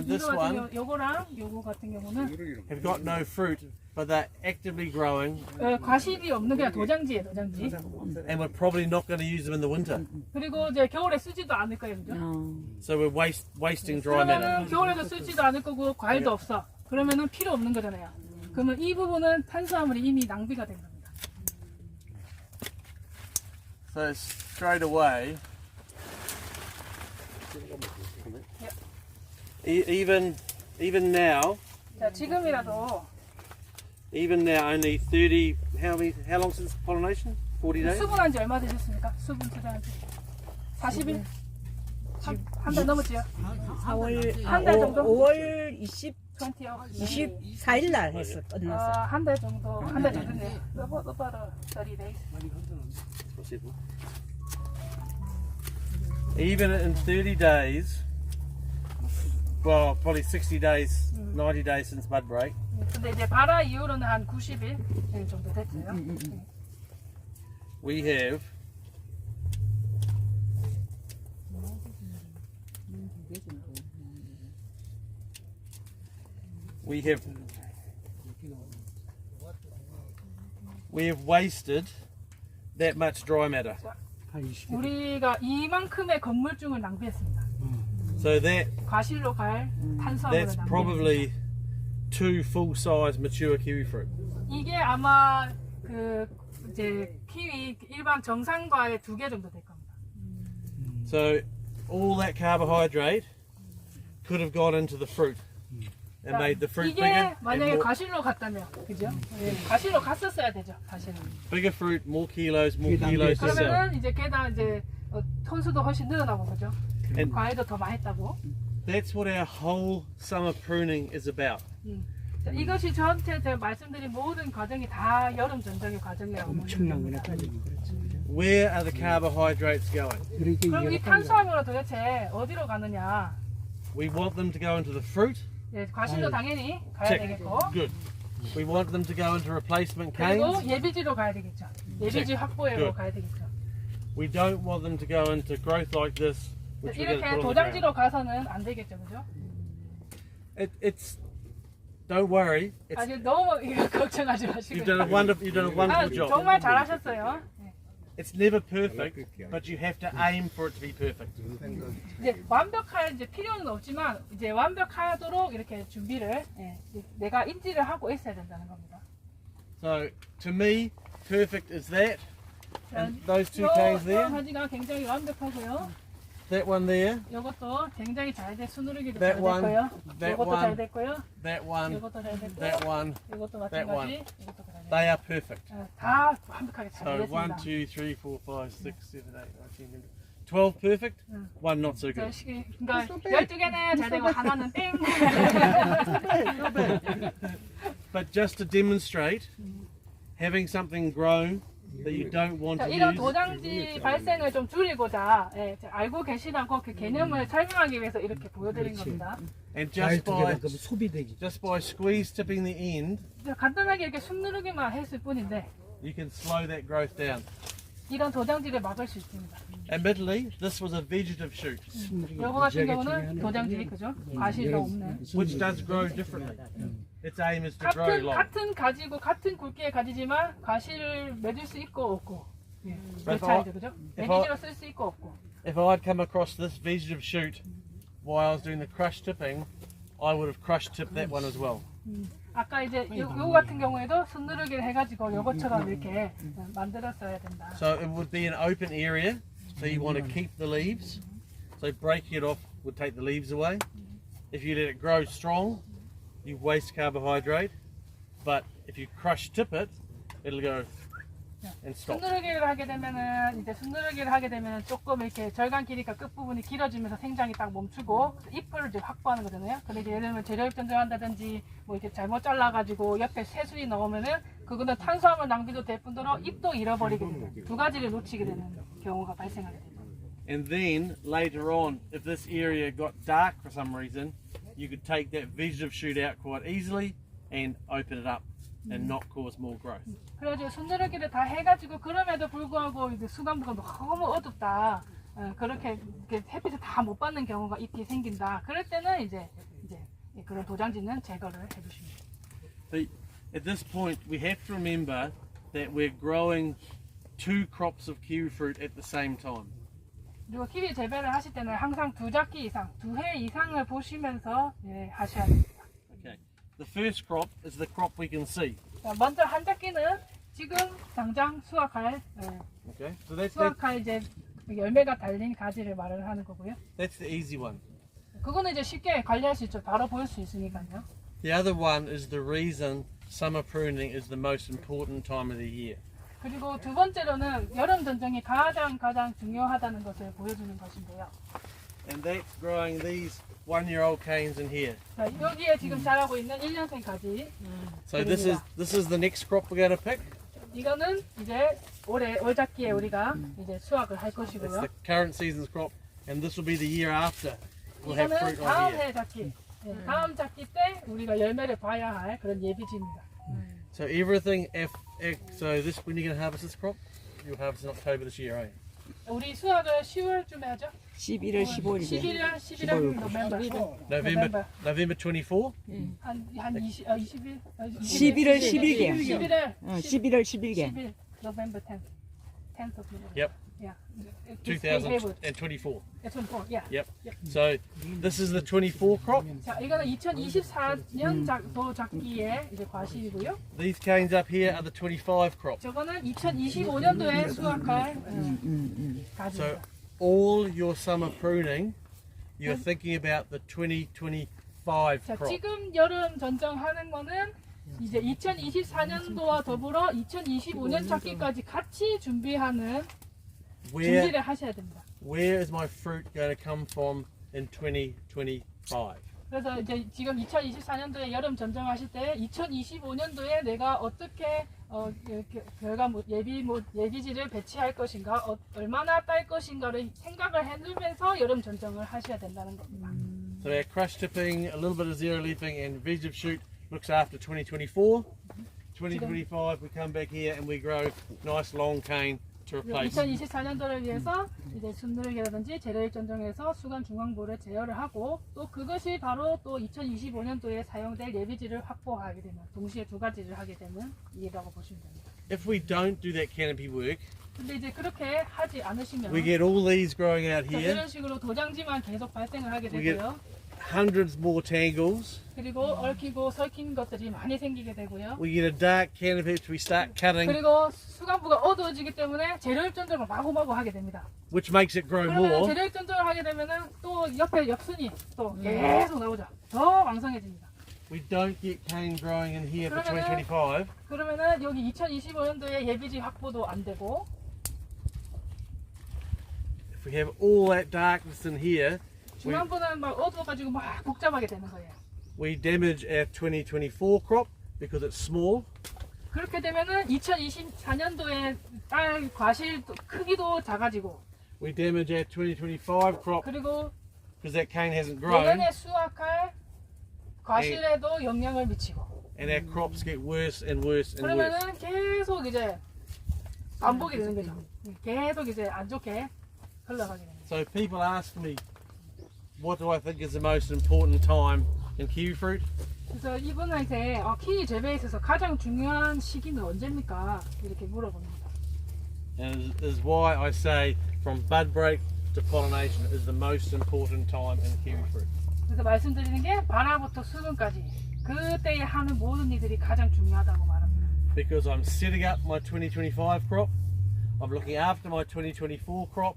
this one 요거랑 요거 같은 경우는 have got no fruit, but they're actively growing, 과실이 없는 그냥 도장지예요, 도장지. and we're probably not going to use them in the winter. 그리고 이제 겨울에 쓰지도 않을 거예요, 그죠? So we're wasting dry matter. 그러면은 겨울에도 쓰지도 않을 거고 과일도 없어. 그러면은 필요 없는 거잖아요. 그러면 이 부분은 탄수화물이 이미 낭비가 된 겁니다. So straight away, even now, 자, 지금이라도 even now, only 30. How long since pollination? 40 days. 수분한 지 얼마 되셨습니까? 수분 투자한 지 40일? 한 달 넘었지요? 4월 한달 정도? 5월 24일 날 했어. 끝났어. 한 달 정도, 한 달 정도 됐네요. about 30 days. Even in 30 days, well, probably 60 days, 90 days since bud break, 근데 이제 발화 이후로는 한 90일 정도 됐어요. we have wasted that much dry matter. 우리가 이만큼의 건물중을 낭비했습니다. So 과실로 갈 탄수화물을 that's 낭비했습니다. probably 2 full-size mature kiwi fruit. 이게 아마 그 이제 키위 일반 정상과의 2개 정도 될 겁니다. So all that carbohydrate could have gone into the fruit and made the fruit 이게 bigger, and 만약에 more, 과실로 갔다면, 그죠? 예, 과실로 갔었어야 되죠, 과실은. bigger fruit, more kilos to sell. 그러면은 이제 게다가 이제 톤수도 훨씬 늘어나고, 그죠? And 과일도 더 많이 했다고. that's what our whole summer pruning is about. 자, 이것이 저한테 제가 말씀드린 모든 과정이 다 여름 전쟁의 과정이라고 엄청난 보시면 거네. 됩니다. Where are the carbohydrates going? 그럼 이 탄수화물은 도대체 어디로 가느냐? We want them to go into the fruit. 예, 과실로 당연히 가야 Check. 되겠고, Good. We want them to go into replacement 그리고 canes. 예비지로 가야 되겠죠. 예비지 확보해로 Good. 가야 되겠죠. We don't want them to go into growth like this, which we're going to 이렇게 put on the ground. 도장지로 가서는 안 되겠죠, 그죠? It's don't worry. It's, 아니 너무 이거 걱정하지 you've done a 마시고. wonderful job. 정말 잘하셨어요. 예. It's never perfect, but you have to aim for it to be perfect. 이제 완벽할 이제 필요는 없지만 이제 완벽하도록 이렇게 준비를 내가 인지를 하고 있어야 된다는 겁니다. So to me, perfect is that. And those 2 canes there, 가지가 굉장히 완벽하고요. that one there, 이것도 굉장히 잘 돼, 수누르기도 That 잘 one, 됐고요. that 이것도 one, 잘 됐고요. that one, 이것도 잘 됐고, that one. 이것도 that one. 마찬가지. 이것도 잘 됐고. They are perfect. 다 완벽하게 잘 So 1, 됐습니다. 2, 3, 4, 5, 6, 7, 8, 9, 10, 12 perfect, 1 not so good. 그러니까 12개는 잘 되고 하나는 땡. But just to demonstrate, having something grown that you don't want 자, to 이런 use, 도장지 발생을 좀 줄이고자 알고 계시라고 그 개념을 설명하기 위해서 이렇게 보여드린 겁니다. and 잘 두개다 그러면 소비되지. just by squeeze tipping the end, 간단하게 이렇게 숨 누르기만 했을 뿐인데 you can slow that growth down. 이런 도장지를 막을 수 있습니다. Admittedly, this was a vegetative shoot, 요거 같은 경우는 도장지, 그죠? 과실도 없는. which does grow differently. Its aim is to grow long. 같은 가지고 같은 굵기의 가지지만 과실을 맺을 수 있고 없고. 그 If 차이죠, 그죠? if 매기지로 쓸 수 있고 없고. If I'd come across this vegetative shoot while I was doing the crush tipping, I would have crush tipped that one as well. 아까 이제 요거 같은 경우에도 손 누르기를 해가지고 요것처럼 이렇게 만들었어야 된다. So it would be an open area, so you want to keep the leaves. So breaking it off would take the leaves away. If you let it grow strong, you waste carbohydrate. But if you crush tip it, it'll go and stop. 손누르기를 하게 되면은 이제 손누르기를 하게 되면은 조금 이렇게 절간 길이가 끝 부분이 길어지면서 생장이 딱 멈추고 잎을 이제 확보하는 거잖아요. 근데 이제 예를 들면 재료입 전쟁한다든지 뭐 이렇게 잘못 잘라가지고 옆에 새순이 넣으면은 그거는 탄수화물 낭비도 될 뿐더러 잎도 잃어버리게 되는 2가지를 놓치게 되는 경우가 발생하게 되죠. And then later on, if this area got dark for some reason, you could take that vegetative shoot out quite easily and open it up and not cause more growth. 그래가지고 손누르기를 다 해가지고 그럼에도 불구하고 이제 수감부가 너무 어둡다. 그렇게 햇빛을 다 못 받는 경우가 잎이 생긴다. 그럴 때는 이제 그런 도장지는 제거를 해주십니다. But at this point, we have to remember that we're growing 2 crops of kiwi fruit at the same time. 그리고 키위 재배를 하실 때는 항상 2작기 이상, 2해 이상을 보시면서 하셔야 됩니다. Okay. The first crop is the crop we can see. 자, 먼저 한 작기는 지금 당장 수확할 Okay. So that's 수확할 이제 열매가 달린 가지를 말을 하는 거고요. the easy one. 그거는 이제 쉽게 관리할 수 있죠. 바로 보일 수 있으니까요. The other one is the reason summer pruning is the most important time of the year. 그리고 두 번째로는 여름 전정이 가장 중요하다는 것을 보여주는 것인데요. And that's growing these 1-year-old canes in here. 자, 여기에 지금 자라고 있는 1년생 가지. So this is the next crop we're going to pick. 이거는 이제 올 작기에 우리가 이제 수확을 할 It's 것이고요. the current season's crop, and this will be the year after. We'll have 이거는 fruit 다음 on here. 해 작기. 다음 작기 때 우리가 열매를 봐야 할 그런 예비지입니다. So everything, so this when you're going to harvest this crop, you'll harvest in October this year, eh? 우리 수확을 10월쯤에 하죠? 11월 15일에 11월 November 24. 한 20일? 11월 10일에 11월 11월 10일에 10일 November 10th. 10th of November. Yep. Yeah. 2024. 24. Yeah. Yep. So this is the 24 crop. 자, 이거는 2024년 작기에 이제 과실이고요. These canes up here are the 25 crop. 저거는 2025년도에 수확할 So 가지입니다. all your summer pruning, you're thinking about the 2025 자, crop. 지금 여름 전정하는 거는 이제 2024년도와 더불어 2025년 작기까지 같이 준비하는 Where 준비를 하셔야 됩니다. where is my fruit going to come from in 2025? 그래서 이제 지금 2024년도에 여름 전정하실 때 2025년도에 내가 어떻게 예비지를 배치할 것인가, 얼마나 딸 것인가를 생각을 해두면서 여름 전정을 하셔야 된다는 겁니다. So our crush tipping, a little bit of zero leafing, and vegetable shoot looks after 2024. 2025, we come back here and we grow nice long cane to replace. 2024년도를 위해서 이제 순누르기라든지 재래일 전정에서 수간 중앙부를 제어를 하고 또 그것이 바로 또 2025년도에 사용될 예비지를 확보하게 되는 동시에 두 가지를 하게 되는 일이라고 보시면 됩니다. If we don't do that canopy work, 근데 이제 그렇게 하지 않으시면 we get all these growing out 자, here, 이런 식으로 도장지만 계속 발생을 하게 We get- 되고요. hundreds more tangles. 그리고 얽히고 설킨 것들이 많이 생기게 되고요. We get a dark canopy which we start cutting, 그리고 수간부가 어두워지기 때문에 재료입 전정을 마구마구 하게 됩니다. which makes it grow 그러면 more. 재료입 전정을 하게 되면은 또 옆에 역순이 또 계속 나오죠. 더 왕성해집니다. We don't get cane growing in here for 그러면은- 2025. 그러면은 여기 2025년도에 예비지 확보도 안 되고 If we have all that darkness in here, 중간부는 막 어두워가지고 막 복잡하게 되는 거예요. we damage our 2024 crop because it's small. 그렇게 되면은 2024년도에 딸 과실 크기도 작아지고 We damage our 2025 crop 그리고 because that cane hasn't grown, 내년에 수확할 과실에도 영향을 미치고 and our crops get worse and worse and worse. 그러면은 계속 이제 반복이 되는 거죠. 계속 이제 안 좋게 흘러가게 됩니다. So people ask me, what do I think is the most important time in kiwi fruit? 그래서 이분한테 키위 재배에 있어서 가장 중요한 시기는 언제입니까? 이렇게 물어봅니다. And is why I say from bud break to pollination is the most important time in kiwi fruit. 그래서 말씀드리는 게 발화부터 수분까지 그때에 하는 모든 일들이 가장 중요하다고 말합니다. Because I'm setting up my 2025 crop, I'm looking after my 2024 crop,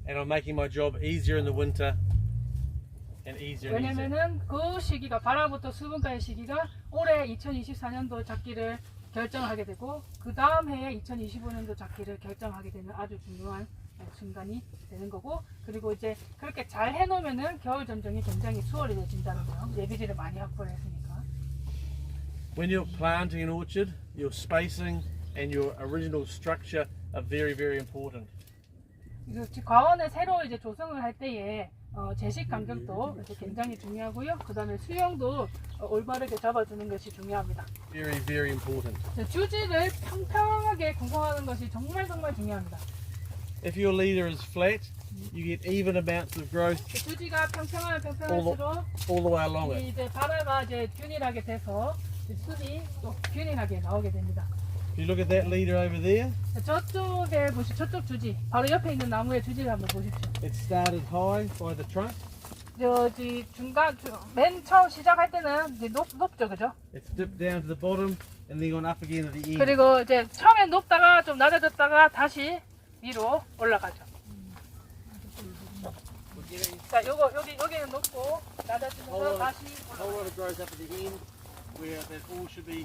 and I'm making my job easier in the winter and easier and easier. 왜냐면은 그 시기가 발화부터 수분까지 시기가 올해 2024년도 작기를 결정하게 되고 그 다음 해에 2025년도 작기를 결정하게 되는 아주 중요한 순간이 되는 거고 그리고 이제 그렇게 잘 해놓으면은 겨울 전정이 굉장히 수월해진다는 거예요. 예비지를 많이 확보를 했으니까. When you're planting an orchard, your spacing and your original structure are very, very important. 과원을 새로 이제 조성을 할 때에 제식 간격도 굉장히 중요하고요. 그 다음에 수영도 올바르게 잡아주는 것이 중요합니다. Very, very important. 주지를 평평하게 구성하는 것이 정말 중요합니다. If your leader is flat, you get even amounts of growth 주지가 평평하면 평평할수록 all the way along it. 이 이제 발화가 이제 균일하게 돼서 이제 순이 또 균일하게 나오게 됩니다. If you look at that leader over there, 저쪽에 보시 저쪽 주지 바로 옆에 있는 나무의 주지를 한번 보십시오. it started high by the trunk. 저기 맨 처음 시작할 때는 이제 높죠, 그죠? It's dipped down to the bottom and then gone up again at the end. 그리고 이제 처음엔 높다가 좀 낮아졌다가 다시 위로 올라가죠. 자, 여기는 높고 낮아지면서 다시 A whole lot of growth up at the end where that all should be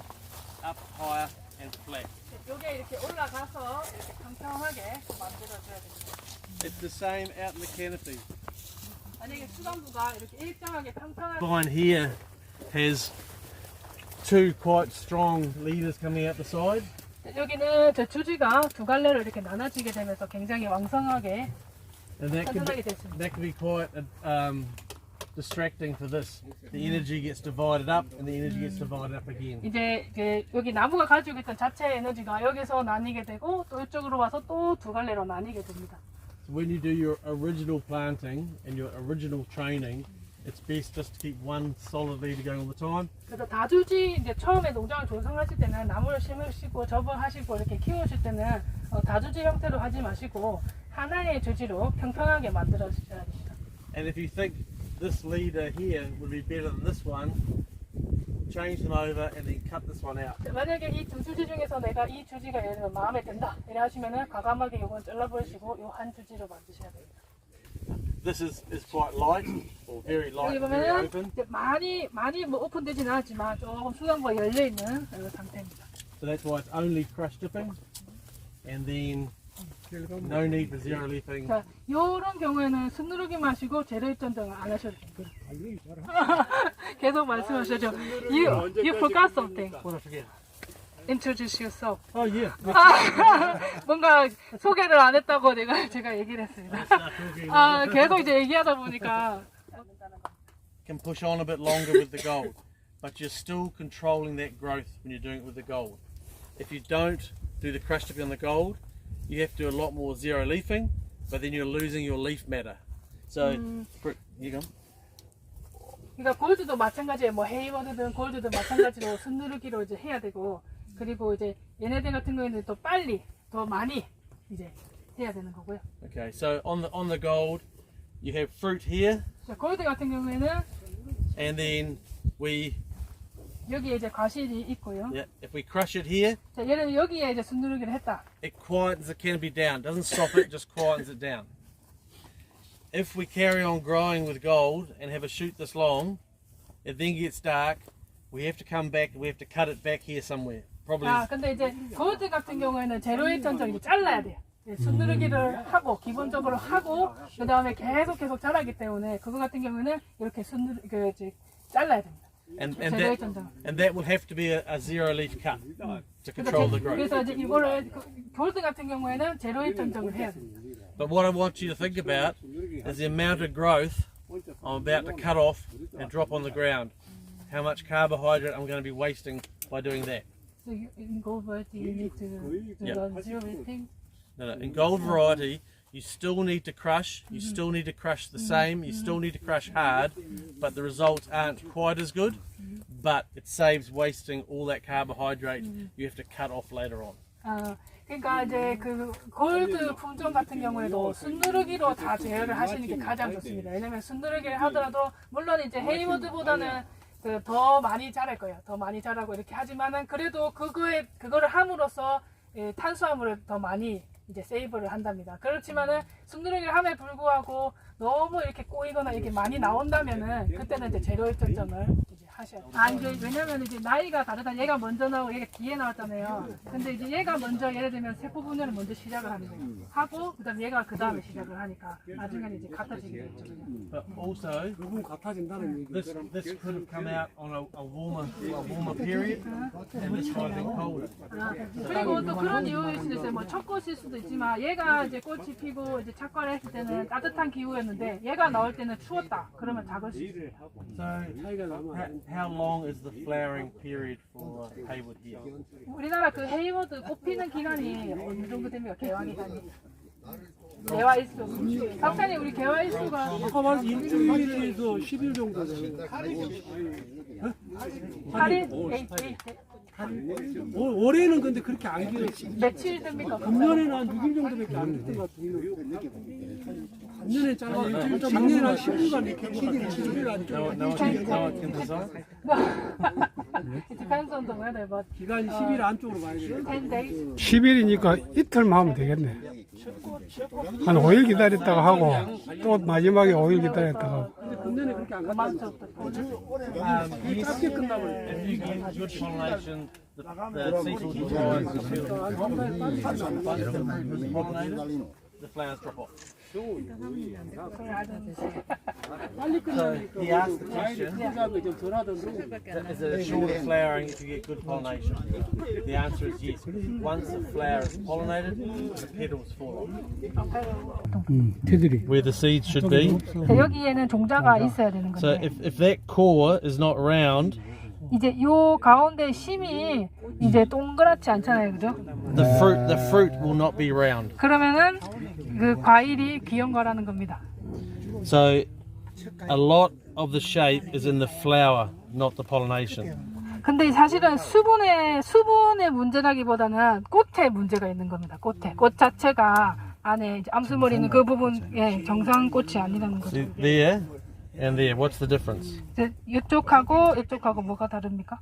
up higher and flat. 여기 이렇게 올라가서 이렇게 평평하게 만들어줘야 됩니다. It's the same out in the canopy. 만약에 수성부가 이렇게 일정하게 평평하게 Vine here has two quite strong leaders coming out the side. 여기는 저 주지가 두 갈래로 이렇게 나눠지게 되면서 굉장히 왕성하게 And 선순하게 됐습니다. that can be quite distracting for this. The energy gets divided up and the energy gets divided up again. 이제 여기 나무가 가지고 있던 자체 에너지가 여기서 나뉘게 되고 또 이쪽으로 와서 또 두 갈래로 나뉘게 됩니다. So when you do your original planting and your original training, it's best just to keep one solid leader going all the time. 그래서 다주지 이제 처음에 농장을 조성하실 때는 나무를 심으시고 접어하시고 이렇게 키우실 때는 다주지 형태로 하지 마시고 하나의 주지로 평평하게 만들어 주셔야 됩니다. And if you think this leader here would be better than this one, change them over and then cut this one out. 만약에 이 두 주지 중에서 내가 이 주지가 예를 들면 마음에 든다 이래 하시면은 과감하게 이건 잘라버리시고 요 한 주지로 만드셔야 됩니다. This is quite light or very light, 여기 very 보면은 open. 이제 많이 뭐 오픈되지는 않지만 조금 수영부가 열려 있는 상태입니다. So that's why it's only crush dipping and then no need for zero leafing. 자, 요런 경우에는 숨누르기 마시고 재료 입전등을 안 하셔도 됩니다. 계속 말씀하시죠. You forgot something. What did I forget? Introduce yourself. Oh yeah. 뭔가 소개를 안 했다고 제가 얘기를 했습니다. 계속 이제 얘기하다 보니까 Can push on a bit longer with the gold, but you're still controlling that growth when you're doing it with the gold. If you don't do the crush dipping on the gold, you have to do a lot more zero leafing, but then you're losing your leaf matter. So, you go. 그러니까 골드도 마찬가지예요. 뭐 헤이워드든 골드든 마찬가지로 숨누르기로 이제 해야 되고, 그리고 이제 얘네들 같은 경우에는 또 빨리, 더 많이 이제 해야 되는 거고요. Okay, so on the gold, you have fruit here, 자, 골드 같은 경우에는 and then 여기에 이제 과실이 있고요. if we crush it here, 자, 얘는 여기에 이제 숨누르기를 했다. it quietens the canopy down. Doesn't stop it, just quietens it down. If we carry on growing with gold and have a shoot this long, it then gets dark. We have to come back. We have to cut it back here somewhere. Probably. 근데 이제 골드 같은 경우에는 제로의 전적 이제 잘라야 돼요. 숨누르기를 하고 기본적으로 하고 그 다음에 계속 자라기 때문에 그거 같은 경우는 이렇게 잘라야 됩니다. and 제로의 전적. that will have to be a zero leaf cut to control the growth. 그래서 이제 이거를 골드 같은 경우에는 제로의 전적을 해야 됩니다. But what I want you to think about is the amount of growth I'm about to cut off and drop on the ground. How much carbohydrate I'm going to be wasting by doing that. So in gold variety you need to do zero leafing. No, in gold variety, you still need to crush. You still need to crush the same. You still need to crush hard, but the results aren't quite as good. But it saves wasting all that carbohydrate you have to cut off later on. 그러니까 이제 그 골드 품종 같은 경우에도 순누르기로 다 제어를 하시는 게 가장 좋습니다. 왜냐면 순누르기를 하더라도 물론 이제 헤이워드보다는 더 많이 자랄 거예요. 더 많이 자라고 이렇게 하지만은 그래도 그거를 함으로써 탄수화물을 더 많이 이제 세이브를 한답니다. 그렇지만은 순누르기를 함에 불구하고 너무 이렇게 꼬이거나 이렇게 많이 나온다면은 그때는 이제 제로 일정점을 이제 하셔야 돼요. 이제 왜냐면 이제 나이가 다르다. 얘가 먼저 나오고 얘가 뒤에 나왔잖아요. 근데 이제 얘가 먼저 예를 들면 세포 분열을 먼저 시작을 하는 거예요. 하고 그다음 얘가 그 다음에 시작을 하니까 나중에는 이제 같아지게 되죠. But also, this could have come out on a warmer period, and this might have been colder. 그리고 또 그런 이유일 수도 있어요. 뭐 첫 꽃일 수도 있지만 얘가 이제 꽃이 피고 이제 착과를 했을 때는 따뜻한 기후였는데 얘가 나올 때는 추웠다. 그러면 작을 수 있어요. So, how long is the flowering period for Haywood here? 우리나라 그 헤이워드 꽃 피는 기간이 어느 정도 됩니까? 개화 기간이? 개화일수. 박사님 우리 개화일수가 아까 말한 일주일에서 10일 정도 되는 8일? 올해는 근데 그렇게 안 길었어. 며칠 됩니까? 금년에는 한 6일 정도밖에 안 됐던 것 같아요. 작년에 짧아. 작년에 한 10일간 이렇게 10일 안 No one can decide. It depends on the weather, but 기간이 10일 안쪽으로 가야 돼. 10 days. 10일이니까 이틀만 하면 되겠네. 한 5일 기다렸다가 하고 또 마지막에 5일 기다렸다가 하고. 근데 금년에 그렇게 안 갔다. You 짧게 끝나버려. If you get good pollination, the seeds will dry until pollinated, the flowers drop off. 빨리 끝나니까. He asked the 과일이 question, 풍부하고 좀 덜하던데. is it a shorter flowering if you get good pollination? The answer is yes. Once the flower is pollinated, the petals fall off. 테두리. Where the seeds should be. 여기에는 종자가 있어야 되는 So 건데 if that core is not round, 이제 요 가운데 심이 이제 동그랗지 않잖아요, 그죠? the fruit will not be round. 그러면은 그 과일이 귀여운 거라는 겁니다. So a lot of the shape is in the flower, not the pollination. 근데 사실은 수분의 문제라기보다는 꽃에 문제가 있는 겁니다. 꽃 자체가 안에 이제 암수머리 있는 그 부분에 정상 꽃이 아니라는 거죠. See, there and there, what's the difference? 이제 이쪽하고 뭐가 다릅니까?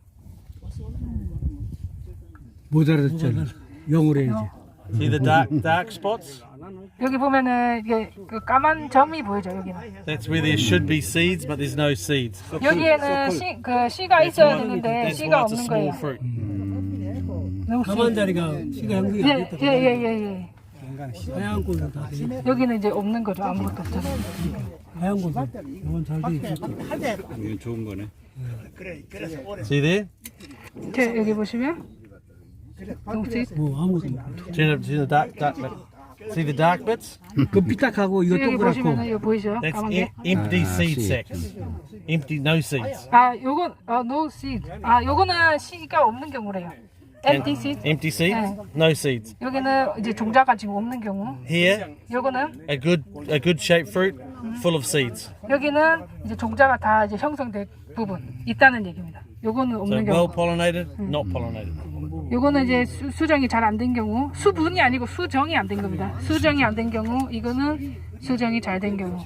못 알아듣잖아. 영어로 해야지. See the dark spots? 여기 보면은 이게 그 까만 점이 보이죠, 여기는. That's where there should be seeds, but there's no seeds. 여기에는 씨가 있어야 되는데 That's 씨가 why it's a 없는 small 거예요. fruit. 너무 가만 자리가 시가 형성이 안 됐다. 예. 하얀 꽃은 다 돼. 여기는 이제 없는 거죠. 아무것도 없잖아요. 하얀 꽃은 이건 잘 돼 있겠다. 이건 좋은 거네. See there? 여기 보시면 동식 뭐 아무것도 See the dark bit? See the dark bits? 그 삐딱하고 이거 여기 동그랗고. 보시면은 이거 보이죠? That's 까만 게. empty seed sacs. Empty, no seeds. 요건 no seed. 요거는 씨가 없는 경우래요. empty seed. Empty seeds? No seeds. 여기는 이제 종자가 지금 없는 경우. Here, 요거는 a good shaped fruit full of seeds. 여기는 이제 종자가 다 이제 형성된 부분 있다는 얘기입니다. 요거는 So 없는 well 경우. pollinated, not pollinated. 요거는 이제 수정이 잘 안 된 경우, 수분이 아니고 수정이 안 된 겁니다. 수정이 안 된 경우, 이거는 수정이 잘 된 경우.